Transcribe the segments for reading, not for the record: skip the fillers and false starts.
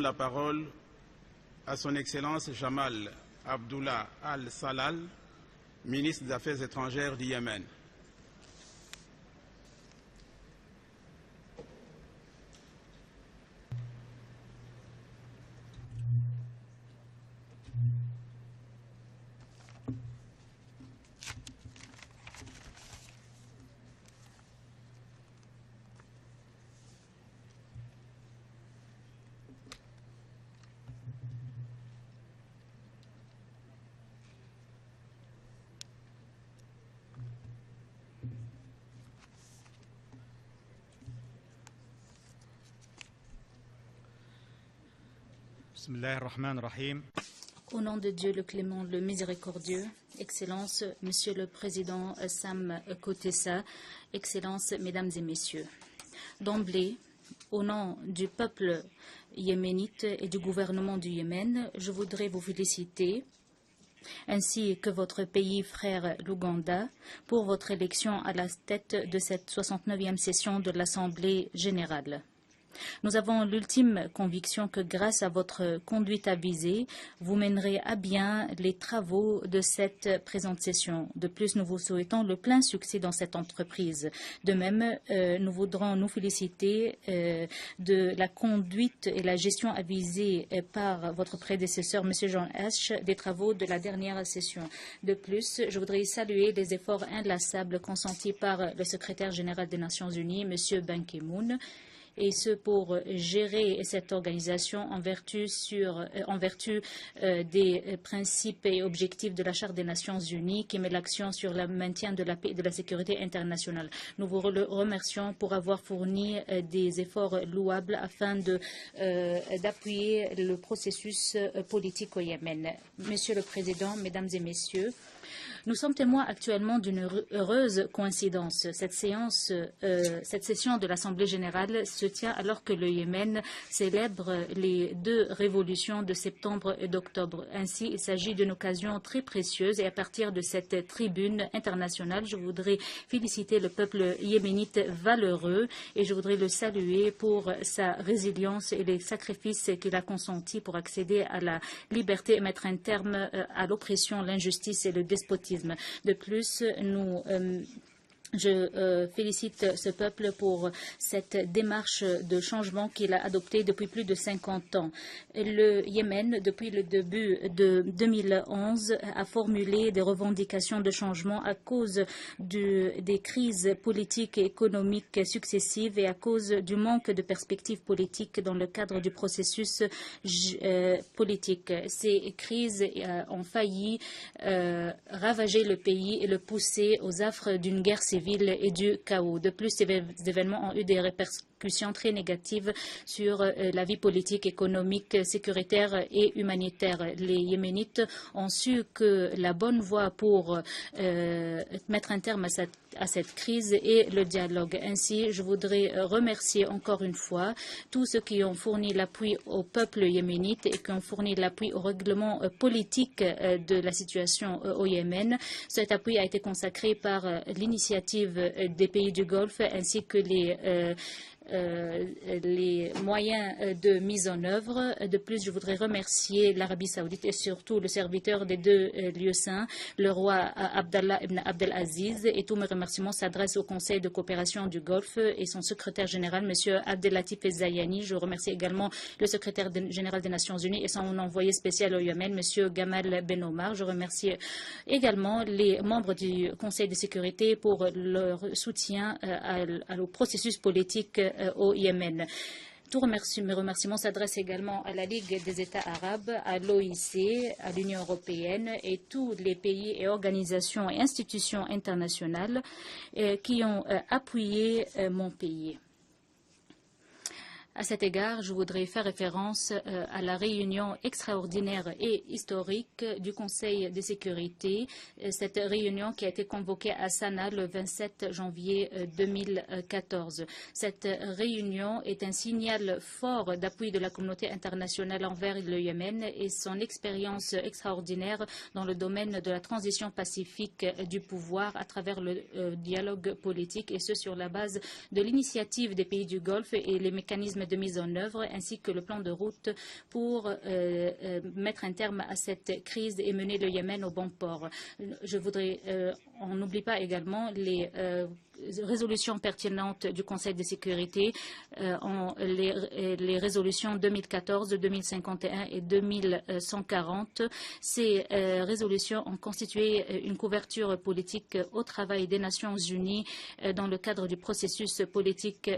la parole à son Excellence Jamal Abdullah Al-Salal, ministre des Affaires étrangères du Yémen. Au nom de Dieu le clément, le miséricordieux, Excellence, Monsieur le Président Sam Kotessa, Excellences, Mesdames et Messieurs. D'emblée, au nom du peuple yéménite et du gouvernement du Yémen, je voudrais vous féliciter, ainsi que votre pays frère l'Ouganda, pour votre élection à la tête de cette 69e session de l'Assemblée générale. Nous avons l'ultime conviction que grâce à votre conduite avisée, vous mènerez à bien les travaux de cette présente session. De plus, nous vous souhaitons le plein succès dans cette entreprise. De même, nous voudrons nous féliciter de la conduite et la gestion avisée par votre prédécesseur, M. John H., des travaux de la dernière session. De plus, je voudrais saluer les efforts inlassables consentis par le secrétaire général des Nations Unies, M. Ban Ki-moon, et ce pour gérer cette organisation en vertu des principes et objectifs de la Charte des Nations Unies qui met l'accent sur le maintien de la paix et de la sécurité internationale. Nous vous remercions pour avoir fourni des efforts louables afin d'appuyer le processus politique au Yémen. Monsieur le Président, Mesdames et Messieurs, nous sommes témoins actuellement d'une heureuse coïncidence. Cette session de l'Assemblée générale se tient alors que le Yémen célèbre les 2 révolutions de septembre et d'octobre. Ainsi, il s'agit d'une occasion très précieuse et à partir de cette tribune internationale, je voudrais féliciter le peuple yéménite valeureux et je voudrais le saluer pour sa résilience et les sacrifices qu'il a consentis pour accéder à la liberté et mettre un terme à l'oppression, l'injustice et le despotisme. De plus, je félicite ce peuple pour cette démarche de changement qu'il a adoptée depuis plus de 50 ans. Le Yémen, depuis le début de 2011, a formulé des revendications de changement à cause des crises politiques et économiques successives et à cause du manque de perspectives politiques dans le cadre du processus politique. Ces crises ont failli ravager le pays et le pousser aux affres d'une guerre civile et du chaos. De plus, ces événements ont eu des répercussions très négatives sur la vie politique, économique, sécuritaire et humanitaire. Les Yéménites ont su que la bonne voie pour mettre un terme à cette crise est le dialogue. Ainsi, je voudrais remercier encore une fois tous ceux qui ont fourni l'appui au peuple yéménite et qui ont fourni l'appui au règlement politique de la situation au Yémen. Cet appui a été consacré par l'initiative des pays du Golfe ainsi que les moyens de mise en œuvre. De plus, je voudrais remercier l'Arabie saoudite et surtout le serviteur des 2 lieux saints, le roi Abdallah ibn Abdelaziz, et tous mes remerciements s'adressent au Conseil de coopération du Golfe et son secrétaire général, M. Abdelatif Zayani. Je remercie également le secrétaire général des Nations Unies et son envoyé spécial au Yémen, M. Gamal Ben Omar. Je remercie également les membres du Conseil de sécurité pour leur soutien au processus politique au Yémen. Tous mes remerciements s'adressent également à la Ligue des États arabes, à l'OIC, à l'Union européenne et tous les pays et organisations et institutions internationales qui ont appuyé mon pays. À cet égard, je voudrais faire référence à la réunion extraordinaire et historique du Conseil de sécurité, cette réunion qui a été convoquée à Sanaa le 27 janvier 2014. Cette réunion est un signal fort d'appui de la communauté internationale envers le Yémen et son expérience extraordinaire dans le domaine de la transition pacifique du pouvoir à travers le dialogue politique, et ce sur la base de l'initiative des pays du Golfe et les mécanismes de mise en œuvre, ainsi que le plan de route pour mettre un terme à cette crise et mener le Yémen au bon port. On n'oublie pas également les résolutions pertinentes du Conseil de sécurité, les résolutions 2014, 2051 et 2140. Ces résolutions ont constitué une couverture politique au travail des Nations Unies dans le cadre du processus politique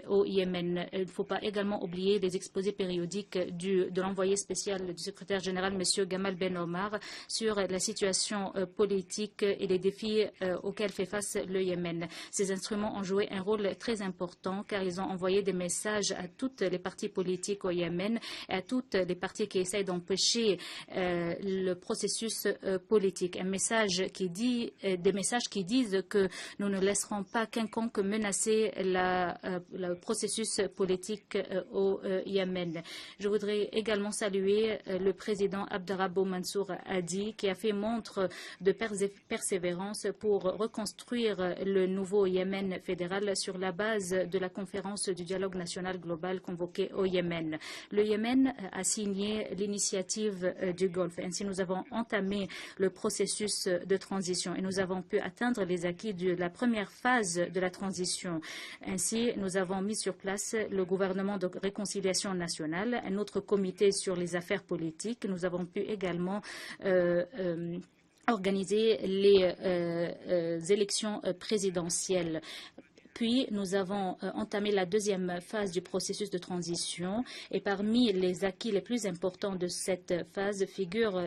au Yémen. Il ne faut pas également oublier les exposés périodiques de l'envoyé spécial du secrétaire général, M. Gamal Ben Omar, sur la situation politique et les défis auxquels fait face le Yémen. Ces instruments ont joué un rôle très important car ils ont envoyé des messages à toutes les partis politiques au Yémen et à toutes les parties qui essayent d'empêcher le processus politique. Des messages qui disent que nous ne laisserons pas quiconque menacer le processus politique au Yémen. Je voudrais également saluer le président Abdrabbo Mansour Hadi qui a fait montre de persévérance pour reconstruire le nouveau Yémen fédéral sur la base de la conférence du dialogue national global convoquée au Yémen. Le Yémen a signé l'initiative du Golfe. Ainsi, nous avons entamé le processus de transition et nous avons pu atteindre les acquis de la première phase de la transition. Ainsi, nous avons mis sur place le gouvernement de réconciliation nationale, un autre comité sur les affaires politiques. Nous avons pu également organiser les élections présidentielles. Puis, nous avons entamé la deuxième phase du processus de transition et parmi les acquis les plus importants de cette phase figure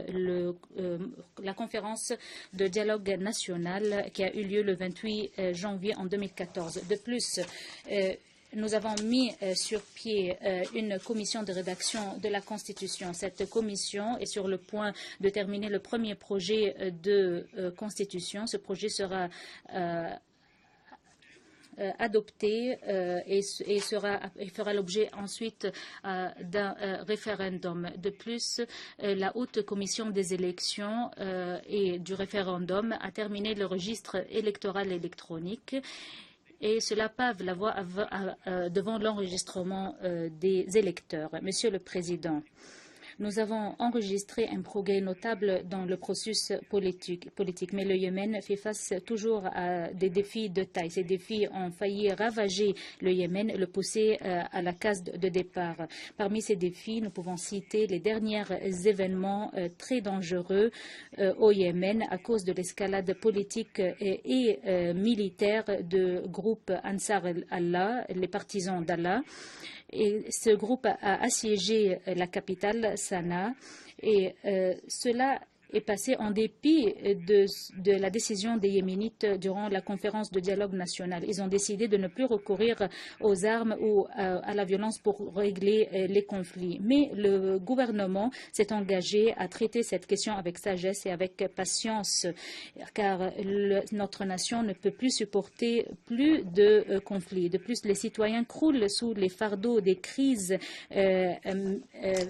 la conférence de dialogue national qui a eu lieu le 28 janvier en 2014. De plus, nous avons mis sur pied une commission de rédaction de la Constitution. Cette commission est sur le point de terminer le premier projet de Constitution. Ce projet sera adopté et fera l'objet ensuite d'un référendum. De plus, la haute commission des élections et du référendum a terminé le registre électoral électronique et cela pave la voie devant l'enregistrement des électeurs. Monsieur le Président, nous avons enregistré un progrès notable dans le processus politique, mais le Yémen fait face toujours à des défis de taille. Ces défis ont failli ravager le Yémen et le pousser à la case de départ. Parmi ces défis, nous pouvons citer les derniers événements très dangereux au Yémen à cause de l'escalade politique et militaire de groupes Ansar Allah, les partisans d'Allah. Et ce groupe a assiégé la capitale, Sanaa, et cela est passé en dépit de la décision des Yéménites durant la conférence de dialogue national. Ils ont décidé de ne plus recourir aux armes ou à la violence pour régler les conflits. Mais le gouvernement s'est engagé à traiter cette question avec sagesse et avec patience, car notre nation ne peut plus supporter plus de conflits. De plus, les citoyens croulent sous les fardeaux des crises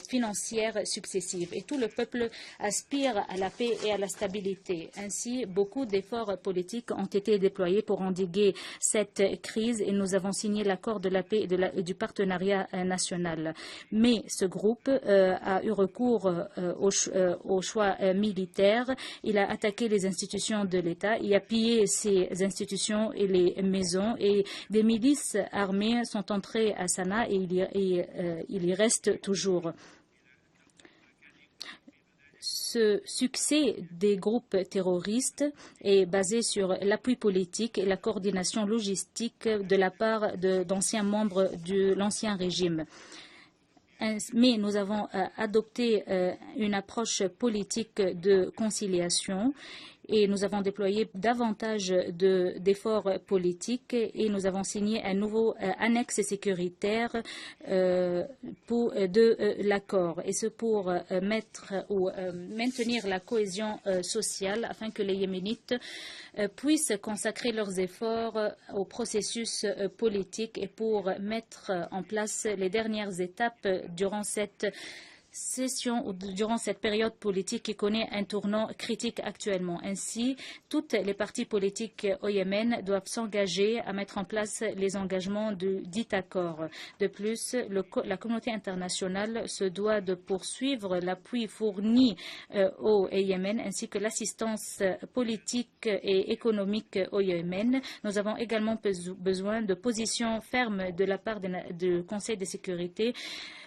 financières successives et tout le peuple aspire à la paix et à la stabilité. Ainsi, beaucoup d'efforts politiques ont été déployés pour endiguer cette crise et nous avons signé l'accord de la paix et du partenariat national. Mais ce groupe a eu recours au choix militaire. Il a attaqué les institutions de l'État. Il a pillé ces institutions et les maisons et des milices armées sont entrées à Sanaa et il y reste toujours. Ce succès des groupes terroristes est basé sur l'appui politique et la coordination logistique de la part d'anciens membres de l'ancien régime. Mais nous avons adopté une approche politique de conciliation et nous avons déployé davantage d'efforts politiques et nous avons signé un nouveau annexe sécuritaire de l'accord et ce pour maintenir la cohésion sociale afin que les Yéménites puissent consacrer leurs efforts au processus politique et pour mettre en place les dernières étapes durant cette durant cette période politique qui connaît un tournant critique actuellement. Ainsi, toutes les partis politiques au Yémen doivent s'engager à mettre en place les engagements du dit accord. De plus, la communauté internationale se doit de poursuivre l'appui fourni au Yémen ainsi que l'assistance politique et économique au Yémen. Nous avons également besoin de positions fermes de la part du Conseil de sécurité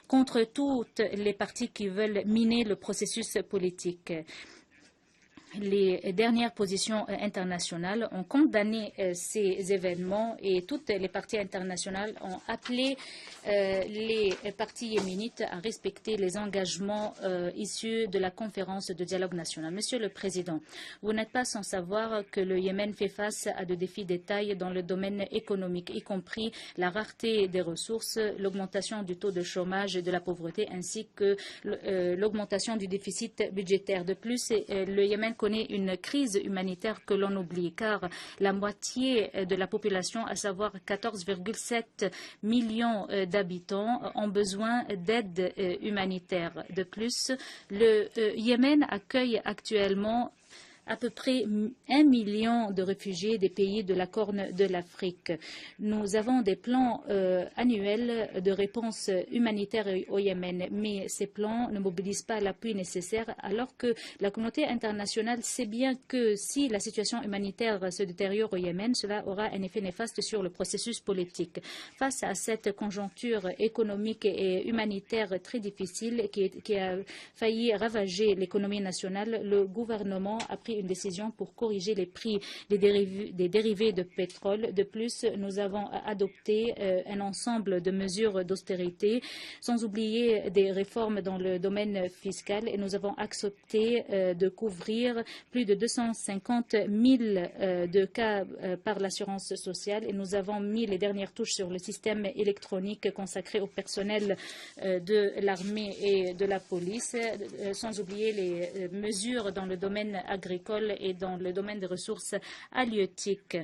contre toutes les parties qui veulent miner le processus politique. Les dernières positions internationales ont condamné ces événements et toutes les parties internationales ont appelé les partis yéménites à respecter les engagements issus de la conférence de dialogue national. Monsieur le Président, vous n'êtes pas sans savoir que le Yémen fait face à des défis de taille dans le domaine économique, y compris la rareté des ressources, l'augmentation du taux de chômage et de la pauvreté, ainsi que l'augmentation du déficit budgétaire. De plus, le Yémen connaît une crise humanitaire que l'on oublie, car la moitié de la population, à savoir 14,7 millions d'habitants, ont besoin d'aide humanitaire. De plus, le Yémen accueille actuellement à peu près 1 million de réfugiés des pays de la Corne de l'Afrique. Nous avons des plans annuels de réponse humanitaire au Yémen, mais ces plans ne mobilisent pas l'appui nécessaire, alors que la communauté internationale sait bien que si la situation humanitaire se détériore au Yémen, cela aura un effet néfaste sur le processus politique. Face à cette conjoncture économique et humanitaire très difficile qui a failli ravager l'économie nationale, le gouvernement a pris une décision pour corriger les prix des dérivés de pétrole. De plus, nous avons adopté un ensemble de mesures d'austérité, sans oublier des réformes dans le domaine fiscal, et nous avons accepté de couvrir plus de 250 000 de cas par l'assurance sociale, et nous avons mis les dernières touches sur le système électronique consacré au personnel de l'armée et de la police, sans oublier les mesures dans le domaine agricole et dans le domaine des ressources halieutiques.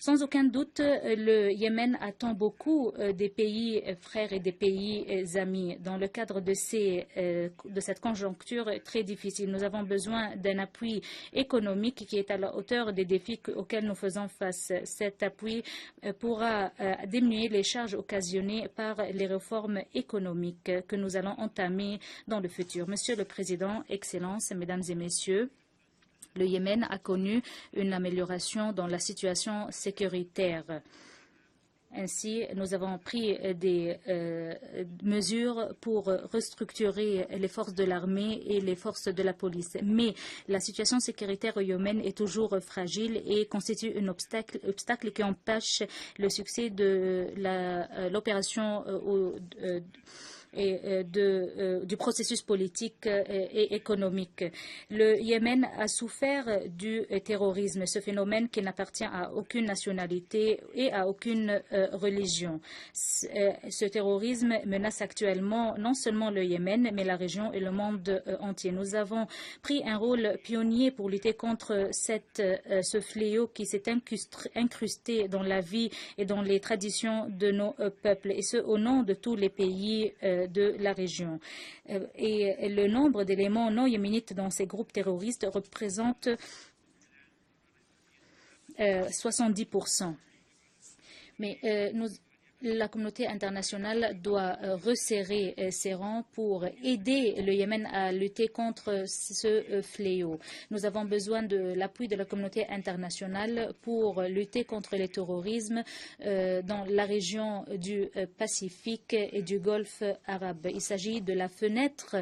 Sans aucun doute, le Yémen attend beaucoup des pays frères et des pays amis. Dans le cadre de cette conjoncture très difficile, nous avons besoin d'un appui économique qui est à la hauteur des défis auxquels nous faisons face. Cet appui pourra diminuer les charges occasionnées par les réformes économiques que nous allons entamer dans le futur. Monsieur le Président, Excellences, Mesdames et Messieurs, le Yémen a connu une amélioration dans la situation sécuritaire. Ainsi, nous avons pris des mesures pour restructurer les forces de l'armée et les forces de la police. Mais la situation sécuritaire au Yémen est toujours fragile et constitue un obstacle qui empêche le succès de l'opération du processus politique et économique. Le Yémen a souffert du terrorisme, ce phénomène qui n'appartient à aucune nationalité et à aucune religion. Ce terrorisme menace actuellement non seulement le Yémen, mais la région et le monde entier. Nous avons pris un rôle pionnier pour lutter contre ce fléau qui s'est incrusté dans la vie et dans les traditions de nos peuples, et ce au nom de tous les pays de la région. Et le nombre d'éléments non yéménites dans ces groupes terroristes représente 70%. Mais la communauté internationale doit resserrer ses rangs pour aider le Yémen à lutter contre ce fléau. Nous avons besoin de l'appui de la communauté internationale pour lutter contre le terrorisme dans la région du Pacifique et du Golfe arabe. Il s'agit de la fenêtre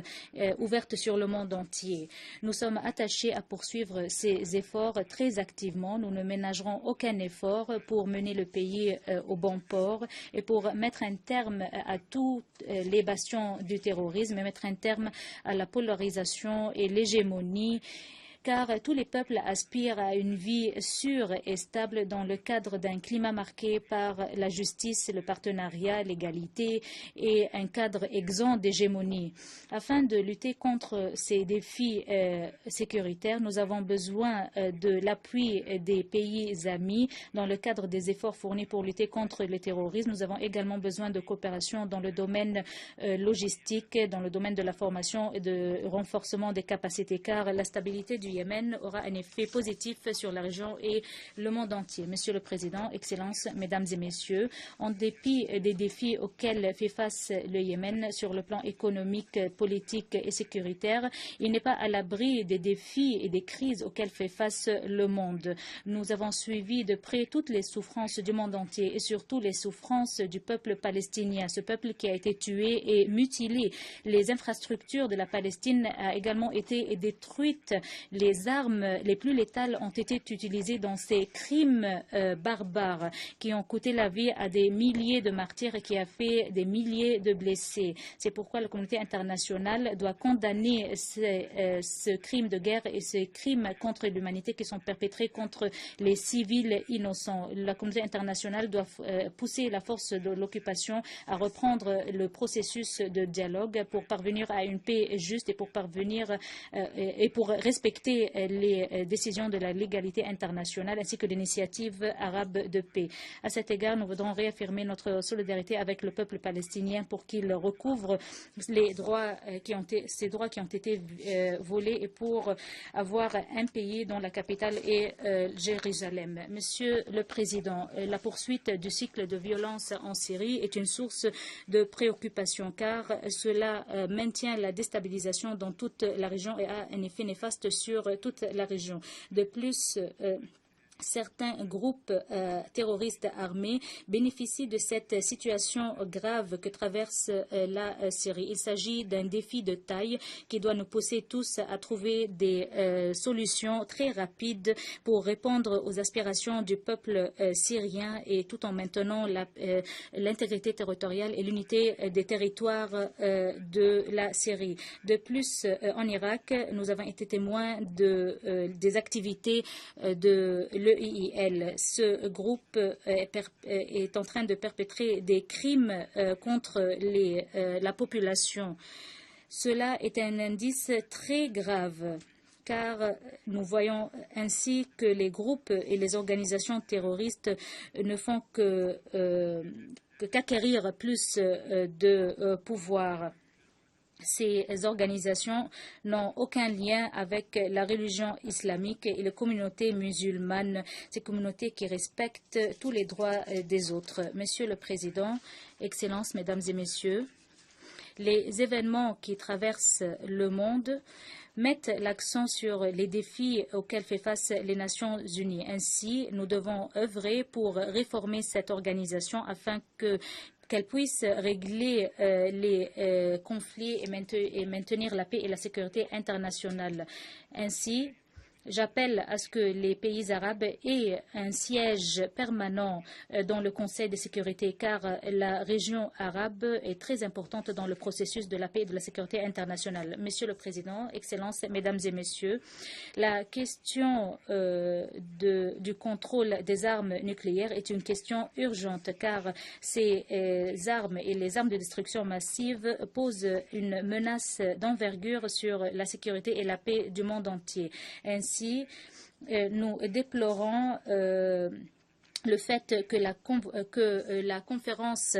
ouverte sur le monde entier. Nous sommes attachés à poursuivre ces efforts très activement. Nous ne ménagerons aucun effort pour mener le pays au bon port et pour mettre un terme à tous les bastions du terrorisme et mettre un terme à la polarisation et l'hégémonie car tous les peuples aspirent à une vie sûre et stable dans le cadre d'un climat marqué par la justice, le partenariat, l'égalité et un cadre exempt d'hégémonie. Afin de lutter contre ces défis sécuritaires, nous avons besoin de l'appui des pays amis dans le cadre des efforts fournis pour lutter contre le terrorisme. Nous avons également besoin de coopération dans le domaine logistique, dans le domaine de la formation et de renforcement des capacités, car la stabilité du Yémen aura un effet positif sur la région et le monde entier. Monsieur le Président, Excellences, Mesdames et Messieurs, en dépit des défis auxquels fait face le Yémen sur le plan économique, politique et sécuritaire, il n'est pas à l'abri des défis et des crises auxquelles fait face le monde. Nous avons suivi de près toutes les souffrances du monde entier et surtout les souffrances du peuple palestinien, ce peuple qui a été tué et mutilé. Les infrastructures de la Palestine ont également été détruites. Les armes les plus létales ont été utilisées dans ces crimes barbares qui ont coûté la vie à des milliers de martyrs et qui a fait des milliers de blessés. C'est pourquoi la communauté internationale doit condamner ce crime de guerre et ces crimes contre l'humanité qui sont perpétrés contre les civils innocents. La communauté internationale doit pousser la force de l'occupation à reprendre le processus de dialogue pour parvenir à une paix juste et pour parvenir et pour respecter les décisions de la légalité internationale ainsi que l'initiative arabe de paix. À cet égard, nous voudrons réaffirmer notre solidarité avec le peuple palestinien pour qu'il recouvre ces droits qui ont été volés et pour avoir un pays dont la capitale est Jérusalem. Monsieur le Président, la poursuite du cycle de violence en Syrie est une source de préoccupation car cela maintient la déstabilisation dans toute la région et a un effet néfaste sur toute la région. De plus, certains groupes terroristes armés bénéficient de cette situation grave que traverse la Syrie. Il s'agit d'un défi de taille qui doit nous pousser tous à trouver des solutions très rapides pour répondre aux aspirations du peuple syrien et tout en maintenant l'intégrité territoriale et l'unité des territoires de la Syrie. De plus, en Irak, nous avons été témoins des activités de l'EIL. Ce groupe est en train de perpétrer des crimes contre la population. Cela est un indice très grave car nous voyons ainsi que les groupes et les organisations terroristes ne font qu'acquérir plus de pouvoir. Ces organisations n'ont aucun lien avec la religion islamique et les communautés musulmanes, ces communautés qui respectent tous les droits des autres. Monsieur le Président, Excellences, Mesdames et Messieurs, les événements qui traversent le monde mettent l'accent sur les défis auxquels fait face les Nations Unies. Ainsi, nous devons œuvrer pour réformer cette organisation afin qu'elle puisse régler les conflits et maintenir la paix et la sécurité internationale. Ainsi, j'appelle à ce que les pays arabes aient un siège permanent dans le Conseil de sécurité, car la région arabe est très importante dans le processus de la paix et de la sécurité internationale. Monsieur le Président, Excellences, Mesdames et Messieurs, la question du contrôle des armes nucléaires est une question urgente, car ces armes et les armes de destruction massive posent une menace d'envergure sur la sécurité et la paix du monde entier. Ainsi, nous déplorons le fait que la conférence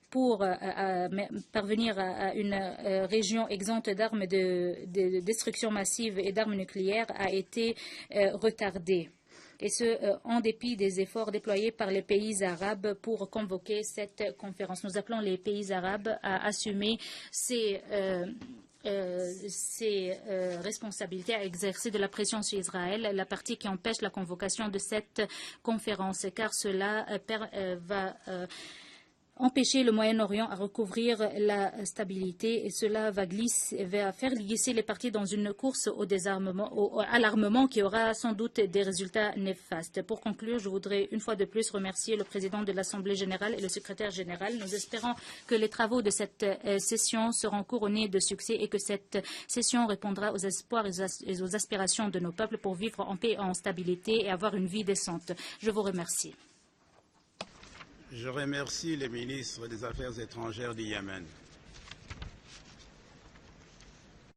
pour parvenir à une région exempte d'armes de destruction massive et d'armes nucléaires a été retardée. Et ce, en dépit des efforts déployés par les pays arabes pour convoquer cette conférence. Nous appelons les pays arabes à assumer ces responsabilités, à exercer de la pression sur Israël, la partie qui empêche la convocation de cette conférence, car cela va empêcher le Moyen-Orient à recouvrir la stabilité, et cela va faire glisser les parties dans une course au désarmement, à l'armement qui aura sans doute des résultats néfastes. Pour conclure, je voudrais une fois de plus remercier le président de l'Assemblée générale et le secrétaire général. Nous espérons que les travaux de cette session seront couronnés de succès et que cette session répondra aux espoirs et aux aspirations de nos peuples pour vivre en paix et en stabilité et avoir une vie décente. Je vous remercie. Je remercie le ministre des Affaires étrangères du Yémen.